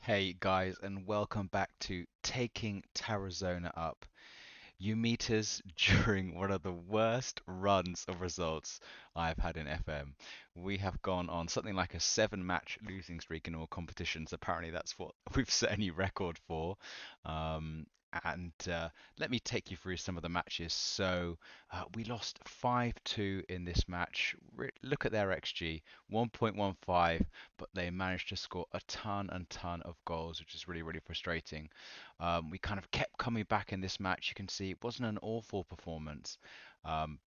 Hey guys, and welcome back to Taking Tarazona Up. You meet us during one of the worst runs of results I've had in FM. We have gone on something like a seven-match losing streak in all competitions. Apparently, that's what we've set a new record for. Um, and let me take you through some of the matches. We lost 5-2 in this match. Look at their XG, 1.15, but they managed to score a ton and ton of goals, which is really, really frustrating. We kind of kept coming back in this match. You can see it wasn't an awful performance,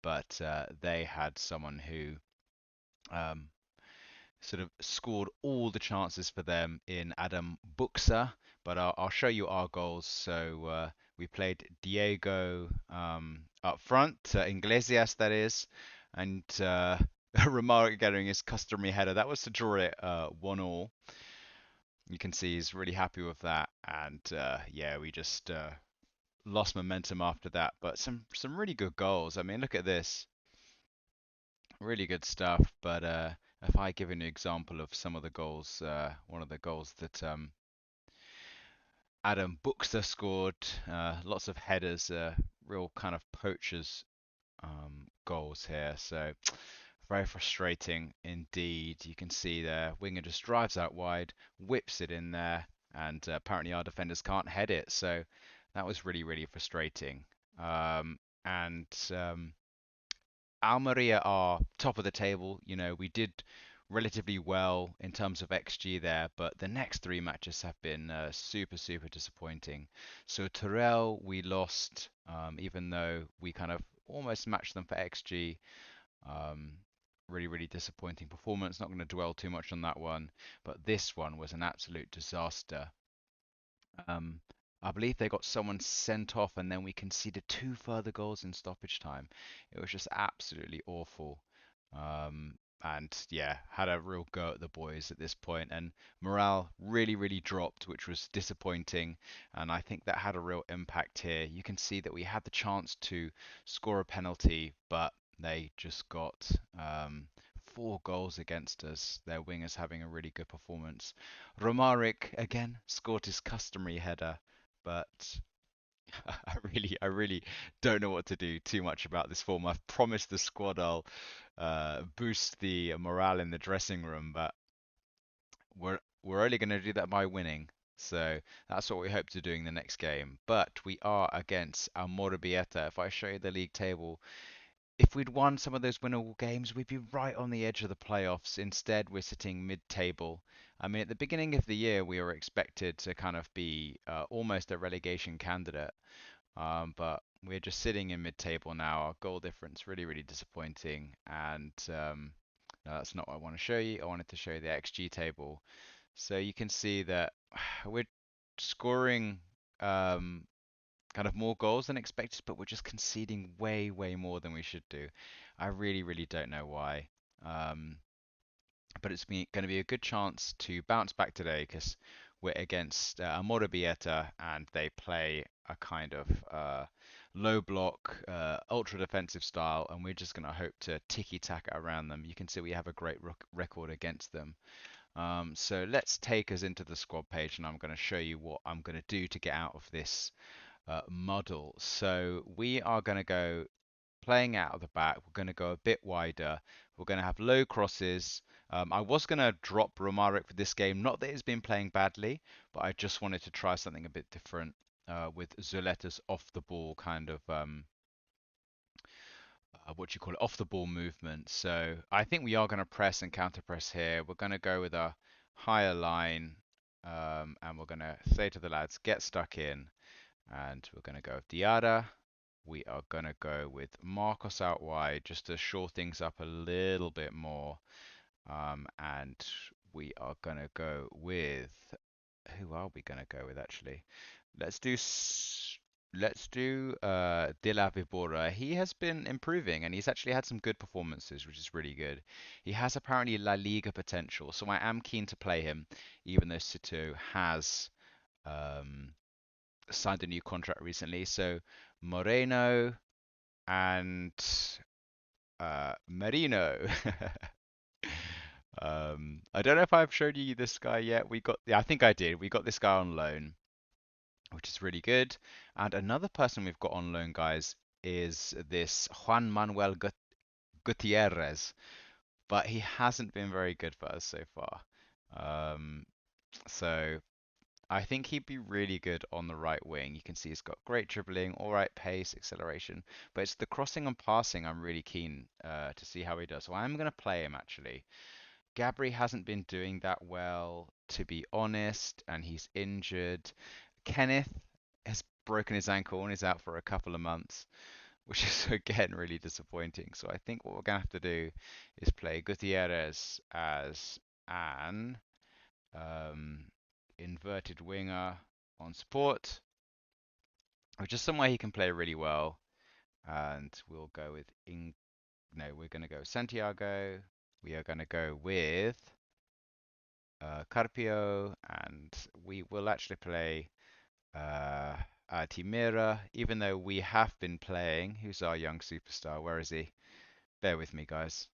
but they had someone who um, sort of scored all the chances for them in Adam Buxa. But I'll show you our goals. We played Diego up front, Iglesias that is, and Romaro getting his customary header. That was to draw it 1-1. You can see he's really happy with that, and yeah, we just lost momentum after that, but some really good goals. I mean, look at this, really good stuff. But if I give an example of some of the goals, one of the goals that Adam Buxer scored, lots of headers, real kind of poachers goals here. So very frustrating indeed. You can see there, winger just drives out wide, whips it in there, and apparently our defenders can't head it. So that was really, really frustrating. And Almeria are top of the table. You know, we did relatively well in terms of XG there, but the next three matches have been super, super disappointing. So Terrell, we lost, even though we kind of almost matched them for XG. Um, really, really disappointing performance. Not going to dwell too much on that one, but this one was an absolute disaster. Um, I believe they got someone sent off, and then we conceded two further goals in stoppage time. It was just absolutely awful. And yeah, had a real go at the boys at this point, and morale really, really dropped, which was disappointing. And I think that had a real impact here. You can see that we had the chance to score a penalty, but they just got four goals against us. Their wingers having a really good performance. Romaric again scored his customary header, but I really don't know what to do too much about this form. I've promised the squad I'll boost the morale in the dressing room, but we're only going to do that by winning. So that's what we hope to do in the next game. But we are against Amorebieta. If I show you the league table, if we'd won some of those winnable games, we'd be right on the edge of the playoffs. Instead, we're sitting mid-table. I mean, at the beginning of the year, we were expected to kind of be almost a relegation candidate, but we're just sitting in mid-table now. Our goal difference really, really disappointing, and no, that's not what I want to show you. I wanted to show you the XG table, so you can see that we're scoring um, kind of more goals than expected, but we're just conceding way, way more than we should do. I really, really don't know why. Um, but it's going to be a good chance to bounce back today because we're against Amorebieta and they play a kind of low block, ultra defensive style, and we're just going to hope to tiki-taka around them. You can see we have a great record against them. So let's take us into the squad page and I'm going to show you what I'm going to do to get out of this model. So we are going to go playing out of the back. We're going to go a bit wider. We're going to have low crosses. I was going to drop Romaric for this game. Not that he's been playing badly, but I just wanted to try something a bit different with Zuleta's off the ball kind of what you call it, off the ball movement. So I think we are going to press and counter press here. We're going to go with a higher line, and we're going to say to the lads, get stuck in, and we're going to go with Diarra. We are going to go with Marcos out wide just to shore things up a little bit more. And we are going to go with, who are we going to go with actually? Let's do De La Vibora. He has been improving and he's actually had some good performances, which is really good. He has apparently La Liga potential, so I am keen to play him, even though Sito has um, signed a new contract recently. So Moreno and Merino. I don't know if I've showed you this guy yet. Yeah, I think I did. We got this guy on loan, which is really good. And another person we've got on loan, guys, is this Juan Manuel Gutierrez, but he hasn't been very good for us so far. Um, so I think he'd be really good on the right wing. You can see he's got great dribbling, all right pace, acceleration, but it's the crossing and passing I'm really keen to see how he does. So I'm going to play him actually. Gabri hasn't been doing that well, to be honest, and he's injured. Kenneth has broken his ankle and is out for a couple of months, which is again really disappointing. So I think what we're going to have to do is play Gutierrez as an um, inverted winger on support, which is somewhere he can play really well. And we'll go with no, we're going to go Santiago. We are going to go with Carpio, and we will actually play uh, Altimira, even though we have been playing. Who's our young superstar? Where is he? Bear with me, guys.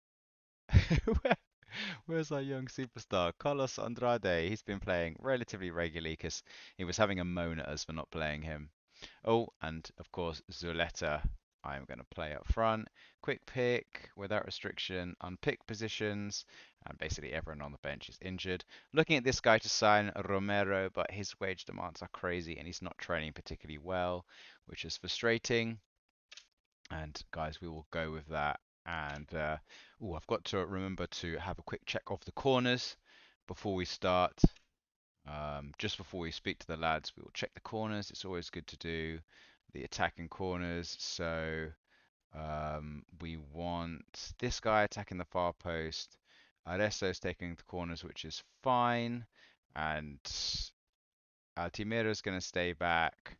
Where's our young superstar? Carlos Andrade. He's been playing relatively regularly because he was having a moan at us for not playing him. Oh, and of course, Zuleta. I'm going to play up front. Quick pick without restriction, unpick positions, and basically everyone on the bench is injured. Looking at this guy to sign Romero, but his wage demands are crazy and he's not training particularly well, which is frustrating. And guys, we will go with that. And I've got to remember to have a quick check of the corners before we start. Just before we speak to the lads, we will check the corners. It's always good to do the attacking corners. So we want this guy attacking the far post. Aresso's taking the corners, which is fine. And Altimira's going to stay back.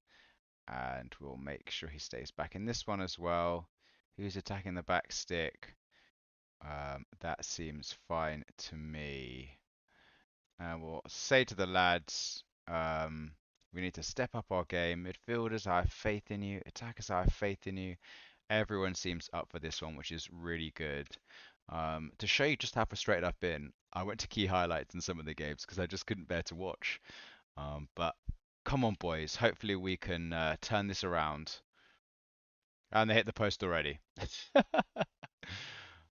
And we'll make sure he stays back in this one as well. Who's attacking the back stick? That seems fine to me. And we'll say to the lads, we need to step up our game. Midfielders, I have faith in you. Attackers, I have faith in you. Everyone seems up for this one, which is really good. To show you just how frustrated I've been, I went to key highlights in some of the games because I just couldn't bear to watch. But come on, boys. Hopefully we can turn this around. And they hit the post already.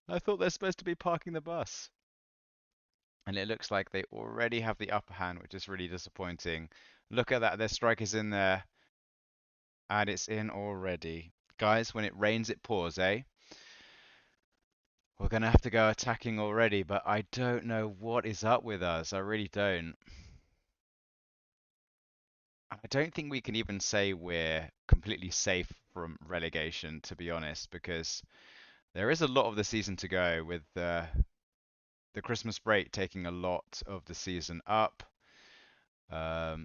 I thought they're supposed to be parking the bus. And it looks like they already have the upper hand, which is really disappointing. Look at that, their strike is in there, and it's in already. Guys, when it rains, it pours, eh? We're gonna have to go attacking already, but I don't know what is up with us. I really don't. I don't think we can even say we're completely safe from relegation, to be honest, because there is a lot of the season to go with the Christmas break taking a lot of the season up.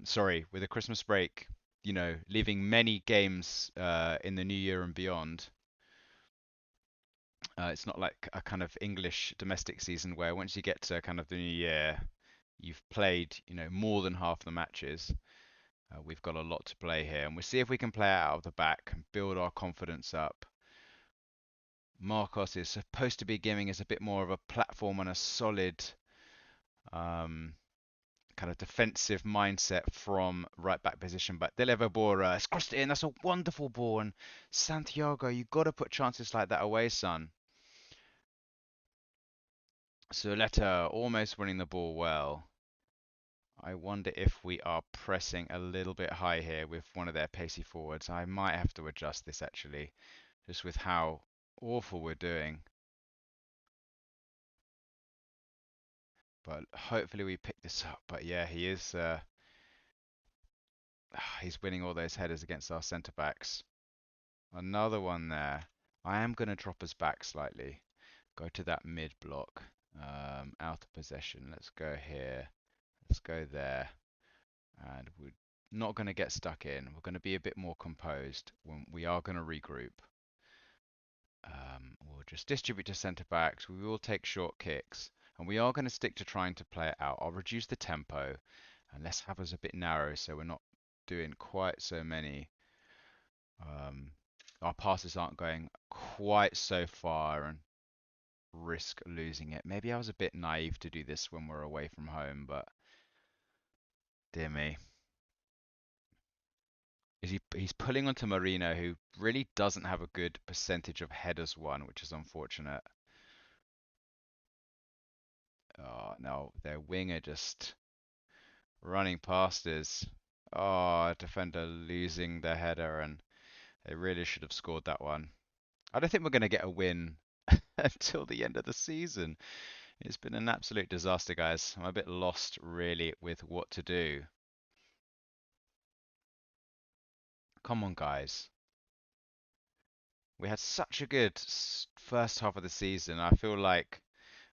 Sorry, with the Christmas break, leaving many games in the new year and beyond. It's not like a kind of English domestic season where once you get to kind of the new year, you've played, more than half the matches. We've got a lot to play here, and we'll see if we can play it out of the back and build our confidence up. Marcos is supposed to be giving us a bit more of a platform and a solid um, kind of defensive mindset from right back position. But Delevabora has crossed it in. That's a wonderful ball. And Santiago, you've got to put chances like that away, son. Zuleta almost winning the ball well. I wonder if we are pressing a little bit high here with one of their pacey forwards. I might have to adjust this actually, just with how awful we're doing. But hopefully we pick this up. But yeah, he is. He's winning all those headers against our centre backs. Another one there. I am going to drop us back slightly. Go to that mid block. Out of possession. Let's go here. Let's go there. And we're not going to get stuck in. We're going to be a bit more composed. When we are going to regroup. We'll just distribute to centre backs. We will take short kicks. And we are going to stick to trying to play it out. I'll reduce the tempo. And let's have us a bit narrow so we're not doing quite so many. Our passes aren't going quite so far. And risk losing it. Maybe I was a bit naive to do this when we're away from home, but dear me. He's pulling onto Marino, who really doesn't have a good percentage of headers won, which is unfortunate. Oh no, their winger just running past us. Oh, defender losing their header, and they really should have scored that one. I don't think we're going to get a win until the end of the season. It's been an absolute disaster, guys. I'm a bit lost, really, with what to do. Come on, guys. We had such a good first half of the season. I feel like,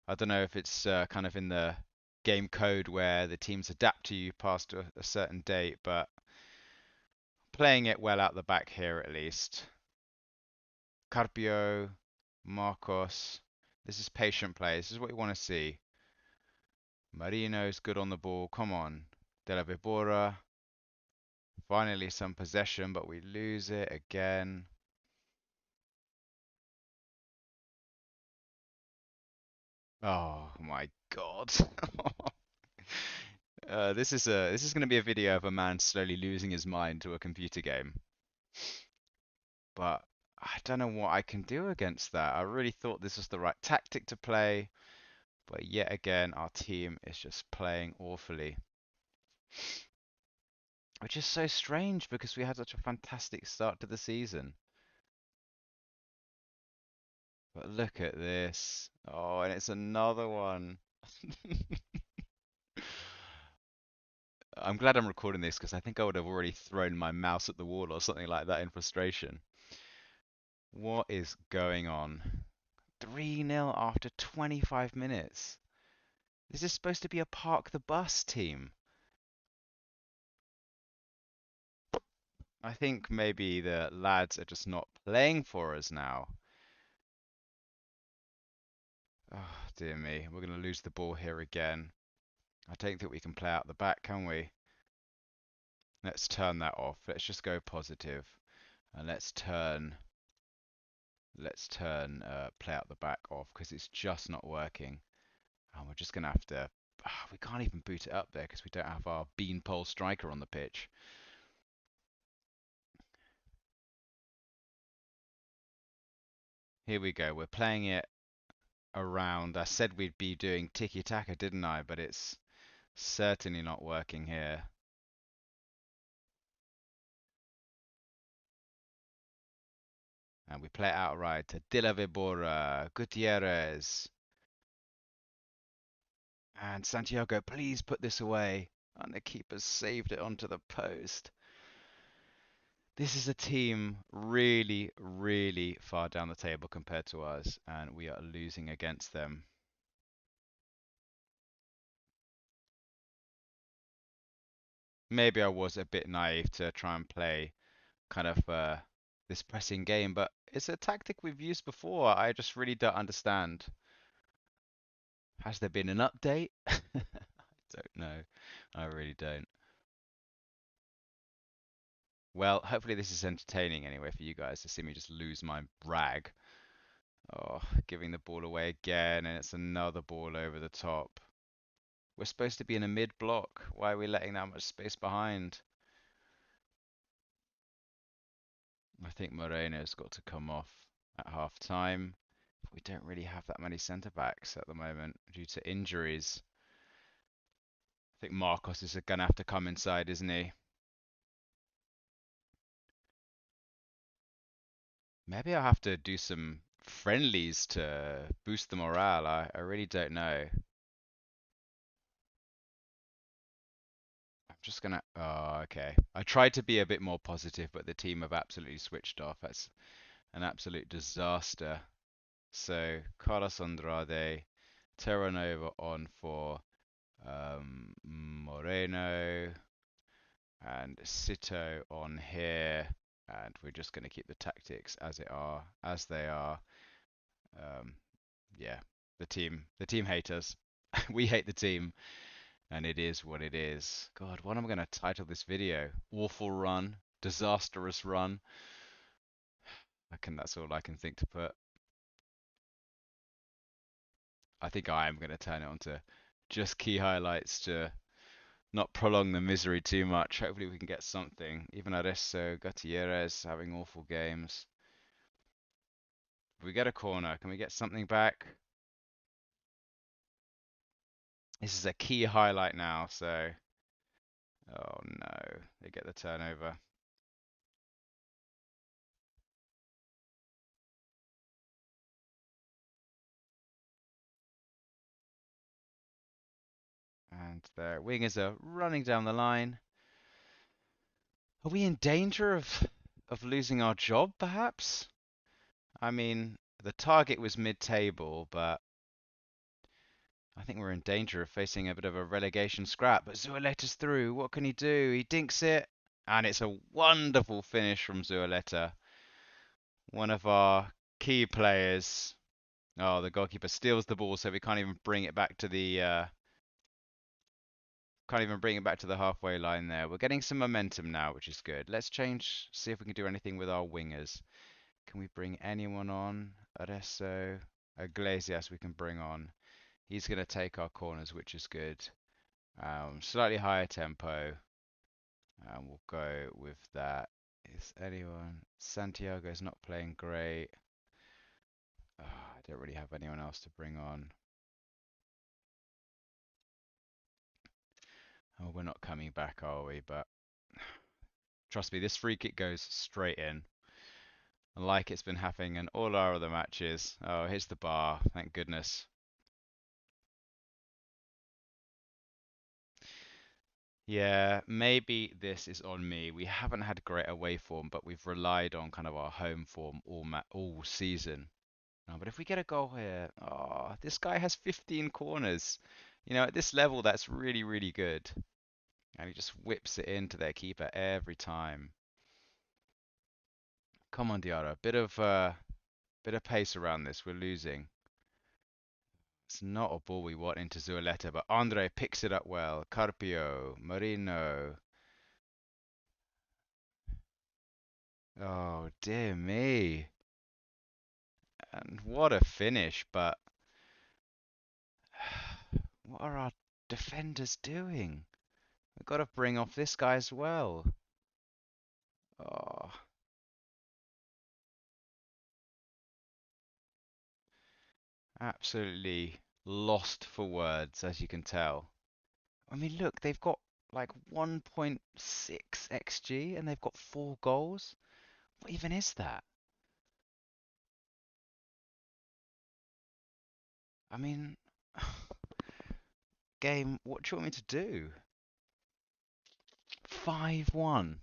I don't know if it's kind of in the game code where the teams adapt to you past a certain date, but playing it well out the back here at least. Carpio, Marcos. This is patient play. This is what you want to see. Marino's good on the ball. Come on. De La Vibora. Finally some possession, but we lose it again. Oh my God. This is going to be a video of a man slowly losing his mind to a computer game. But I don't know what I can do against that. I really thought this was the right tactic to play, but yet again, our team is just playing awfully. Which is so strange because we had such a fantastic start to the season. But look at this. Oh, and it's another one. I'm glad I'm recording this because I think I would have already thrown my mouse at the wall or something like that in frustration. What is going on? 3-0 after 25 minutes. This is supposed to be a park the bus team. I think maybe the lads are just not playing for us now. Oh, dear me. We're going to lose the ball here again. I don't think we can play out the back, can we? Let's turn that off. Let's just go positive. And let's turn play out the back off because it's just not working. And we're just going to have to... we can't even boot it up there because we don't have our beanpole striker on the pitch. Here we go. We're playing it around. I said we'd be doing tiki-taka, didn't I? But it's certainly not working here. And we play it outright to De La Vibora, Gutierrez, and Santiago. Please put this away. And the keeper saved it onto the post. This is a team really, really far down the table compared to us, and we are losing against them. Maybe I was a bit naive to try and play kind of this pressing game, but it's a tactic we've used before. I just really don't understand. Has there been an update? I don't know. I really don't. Well, hopefully this is entertaining anyway for you guys to see me just lose my rag. Oh, giving the ball away again, and it's another ball over the top. We're supposed to be in a mid block. Why are we letting that much space behind? I think Moreno's got to come off at half time. We don't really have that many centre backs at the moment due to injuries. I think Marcos is going to have to come inside, isn't he? Maybe I'll have to do some friendlies to boost the morale. I really don't know. I'm just gonna. Oh, okay. I tried to be a bit more positive, but the team have absolutely switched off. That's an absolute disaster. So Carlos Andrade, Terranova on for Moreno, and Sito on here. And we're just going to keep the tactics as they are. Um, yeah, the team hate us. We hate the team, and it is what it is. God, what am I going to title this video? Awful run, disastrous run. That's all I can think to put. I think I am going to turn it on to just key highlights to not prolong the misery too much. Hopefully we can get something. Even Areso, Gutierrez having awful games. If we get a corner, can we get something back? This is a key highlight now, so... Oh no, they get the turnover. And their wingers are running down the line. Are we in danger of losing our job, perhaps? I mean, the target was mid-table, but I think we're in danger of facing a bit of a relegation scrap. But Zualeta's through. What can he do? He dinks it, and it's a wonderful finish from Zualeta, one of our key players. Oh, the goalkeeper steals the ball, so we can't even bring it back to the halfway line there. We're getting some momentum now, which is good. Let's change, see if we can do anything with our wingers. Can we bring anyone on? Adesso, Iglesias we can bring on. He's going to take our corners, which is good. Slightly higher tempo. And we'll go with that. Is anyone? Santiago's not playing great. I don't really have anyone else to bring on. Oh, we're not coming back, are we? But trust me, this free kick goes straight in. Like it's been happening in all our other matches. Oh, here's the bar. Thank goodness. Yeah, maybe this is on me. We haven't had great away form, but we've relied on kind of our home form all season. But if we get a goal here, oh, this guy has 15 corners. You know, at this level, that's really, really good. And he just whips it into their keeper every time. Come on, Diarra. Bit of pace around this. We're losing. It's not a ball we want into Zualeta, but Andre picks it up well. Carpio, Marino. Oh, dear me. And what a finish, but what are our defenders doing? We've got to bring off this guy as well. Oh, absolutely lost for words, as you can tell. I mean, look, they've got like 1.6 XG and they've got 4 goals. What even is that? I mean, game, what do you want me to do? 5-1.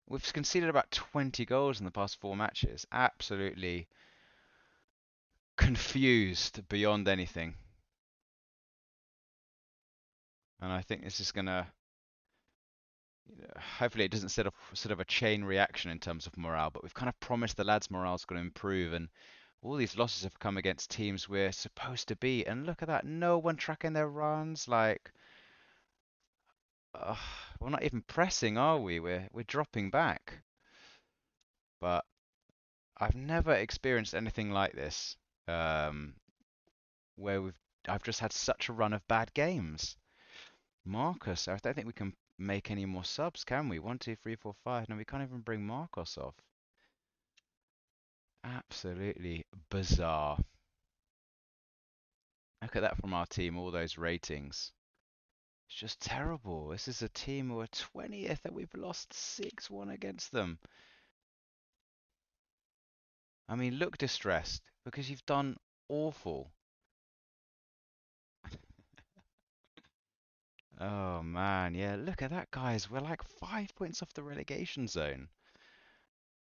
We've conceded about 20 goals in the past 4 matches. Absolutely confused beyond anything. And I think this is gonna, hopefully it doesn't set up sort of a chain reaction in terms of morale, but we've kind of promised the lads' morale's going to improve, and all these losses have come against teams we're supposed to beat. And look at that, no one tracking their runs. Like, uh, we're not even pressing, are we? We're dropping back. But I've never experienced anything like this, um, where I've just had such a run of bad games. Marcus, I don't think we can make any more subs, can we? One, two, three, four, five. No, we can't even bring Marcos off. Absolutely bizarre. Look at that from our team, all those ratings. It's just terrible. This is a team who are 20th and we've lost 6-1 against them. I mean, look distressed because you've done awful. Oh man, yeah, look at that, guys. We're like 5 points off the relegation zone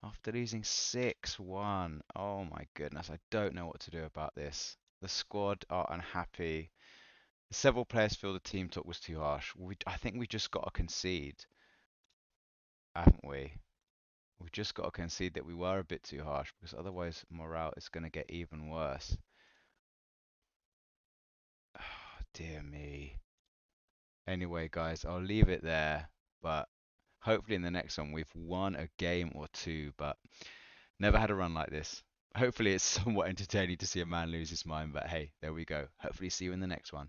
after losing 6-1. Oh my goodness, I don't know what to do about this. The squad are unhappy. Several players feel the team talk was too harsh. I think we just got to concede, haven't we? We've just got to concede that we were a bit too harsh because otherwise morale is going to get even worse. Oh, dear me. Anyway, guys, I'll leave it there. But hopefully in the next one we've won a game or two, but never had a run like this. hopefully it's somewhat entertaining to see a man lose his mind. But hey, there we go. Hopefully see you in the next one.